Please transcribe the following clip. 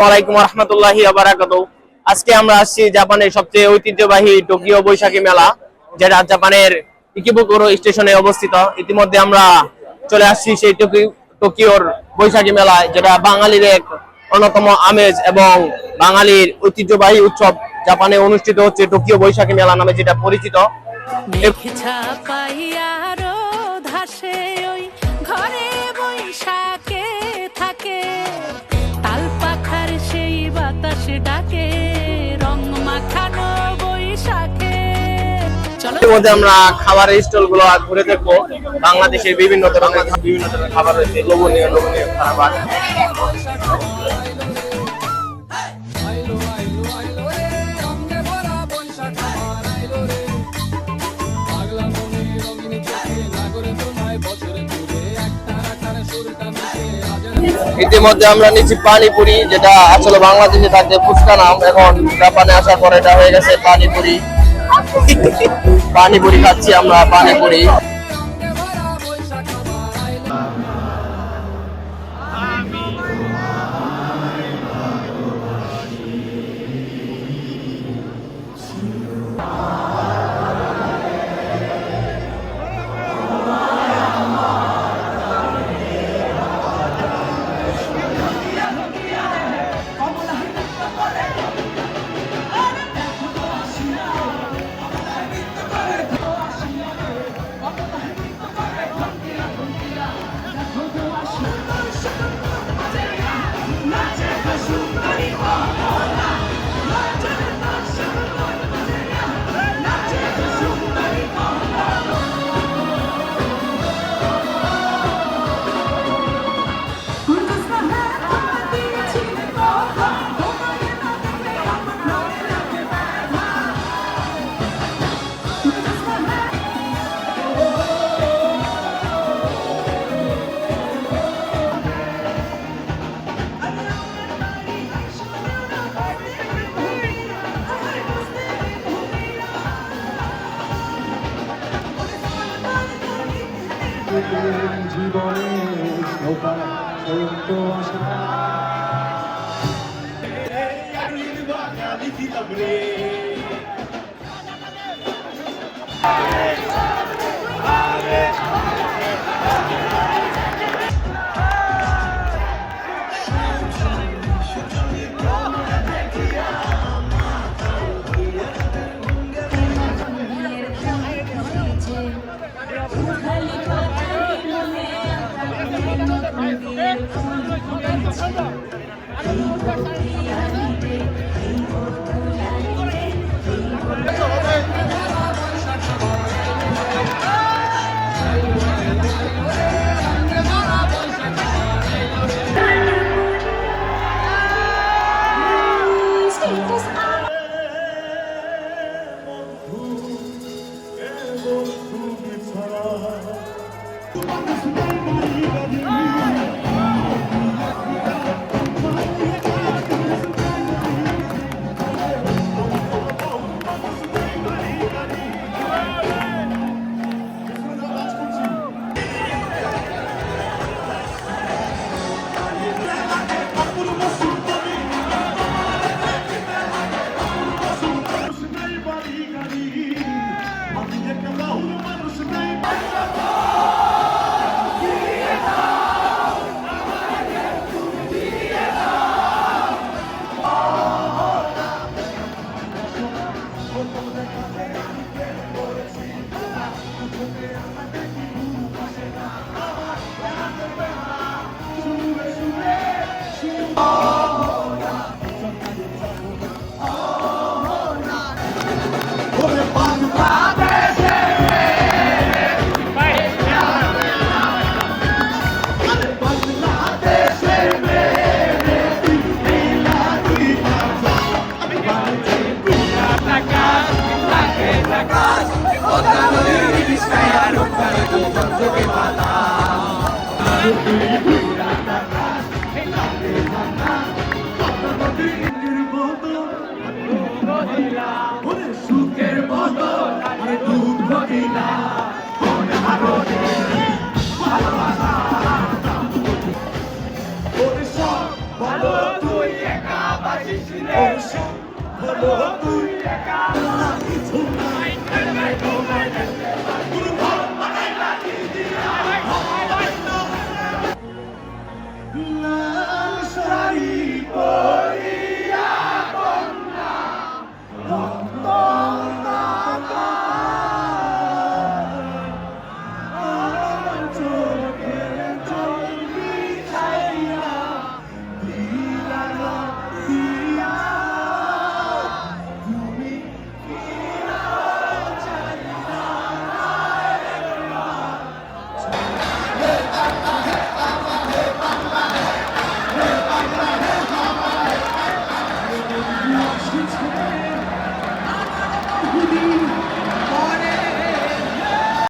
ওয়ালাইকুম রহমতুল্লাহি ওয়া বারাকাতুহু। আজকে আমরা আসছি জাপানের সবচেয়ে ঐতিহ্যবাহী টোকিও বৈশাখী মেলা, যেটা জাপানের ইকিবুকুরো স্টেশনে অবস্থিত। ইতিমধ্যে আমরা চলে আসছি সেই টোকিওর বৈশাখী মেলায়, যেটা বাঙালির এক অন্যতম আমেজ এবং বাঙালির ঐতিহ্যবাহী উৎসব। জাপানে অনুষ্ঠিত হচ্ছে টোকিও বৈশাখী মেলা নামে যেটা পরিচিত। মধ্যে আমরা খাবারের স্টল গুলো ঘুরে দেখবো। বাংলাদেশের বিভিন্ন ধরনের খাবার রয়েছে, লোভনীয় খাবার। ইতিমধ্যে আমরা নিচ্ছি পানিপুরি, যেটা আসলে বাংলাদেশে থাকতে ফুচকা নাম, এখন জাপানে আসার পর এটা হয়ে গেছে পানিপুরি। পানিপুরি খাচ্ছি আমরা, পানিপুরি। জীবনে না